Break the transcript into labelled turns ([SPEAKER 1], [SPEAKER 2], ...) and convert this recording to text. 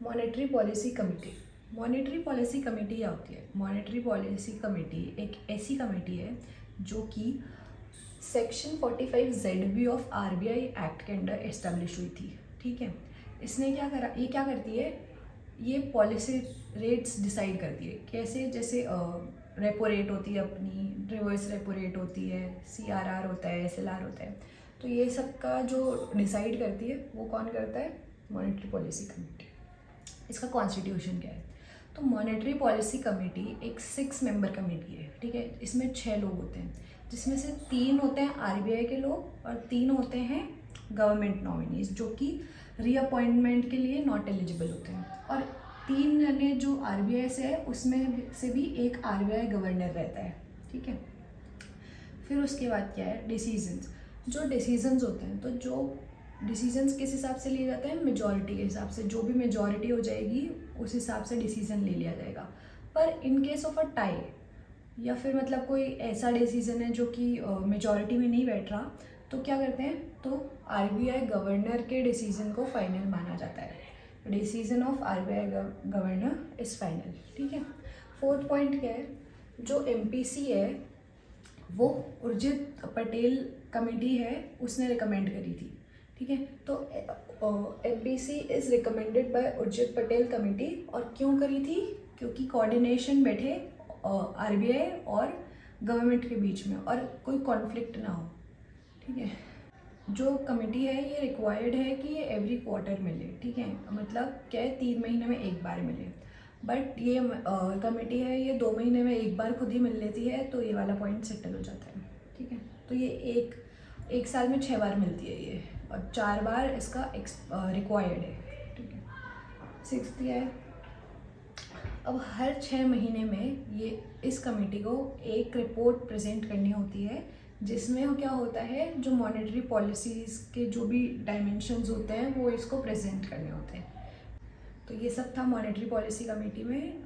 [SPEAKER 1] Monetary policy committee. Monetary policy committee क्या होती है? मॉनेटरी पॉलिसी कमेटी एक ऐसी कमेटी है जो कि section 45ZB of RBI act के अंडर एस्टेब्लिश हुई थी। ठीक है, इसने क्या करा, ये क्या करती है, ये पॉलिसी रेट्स डिसाइड करती है। कैसे? जैसे रेपो रेट होती है अपनी, रिवर्स रेपो रेट होती है, CRR होता है, SLR होता है। तो ये सब का जो डिसाइड करती है वो कौन करता है? Monetary policy committee. इसका कॉन्स्टिट्यूशन क्या है? तो मॉनेटरी पॉलिसी कमेटी एक 6 मेंबर कमेटी है। ठीक है, इसमें 6 लोग होते हैं, जिसमें से 3 होते हैं RBI के लोग और 3 होते हैं गवर्नमेंट नॉमिनीज, जो कि रीअपॉइंटमेंट के लिए नॉट एलिजिबल होते हैं। और 3 जने जो RBI से है उसमें से भी एक RBI गवर्नर रहता है। ठीक है, फिर उसके बाद क्या है? डिसीजंस। जो डिसीजंस होते हैं, तो जो डिसीजंस किस हिसाब से लिए जाते हैं? मेजॉरिटी के हिसाब से। जो भी मेजॉरिटी हो जाएगी उस हिसाब से डिसीजन ले लिया जाएगा। पर in case of a tie, या फिर मतलब कोई ऐसा डिसीजन है जो कि मेजॉरिटी में नहीं बैठ रहा, तो क्या करते हैं? तो RBI गवर्नर के डिसीजन को फाइनल माना जाता है। Decision of RBI governor is final. ठीक है, 4th पॉइंट क्या है? जो MPC है वो उर्जित पटेल कमेटी है, उसने रिकमेंड करी थी। ठीक है, तो MPC is recommended by Urjit Patel committee. और क्यों करी थी? क्योंकि कोऑर्डिनेशन बैठे RBI और गवर्नमेंट के बीच में और कोई कॉन्फ्लिक्ट ना हो। ठीक है, जो कमेटी है ये रिक्वायर्ड है कि ये एवरी क्वार्टर मिले। ठीक है, मतलब क्या है, 3 महीने में एक बार मिले। बट ये कमेटी है ये 2 महीने में एक बार खुद ही मिल लेती है, तो ये वाला पॉइंट सेटल हो जाता है। ठीक है, तो ये एक साल में 6 बार मिलती है ये, और 4 बार इसका रिक्वायर्ड है। ठीक है, 6th है, अब हर 6 महीने में ये इस कमेटी को एक रिपोर्ट प्रेजेंट करनी होती है, जिसमें क्या होता है, जो मॉनेटरी पॉलिसीज़ के जो भी डायमेंशंस होते हैं वो इसको प्रेजेंट करने होते हैं। तो ये सब था मॉनेटरी पॉलिसी कमेटी में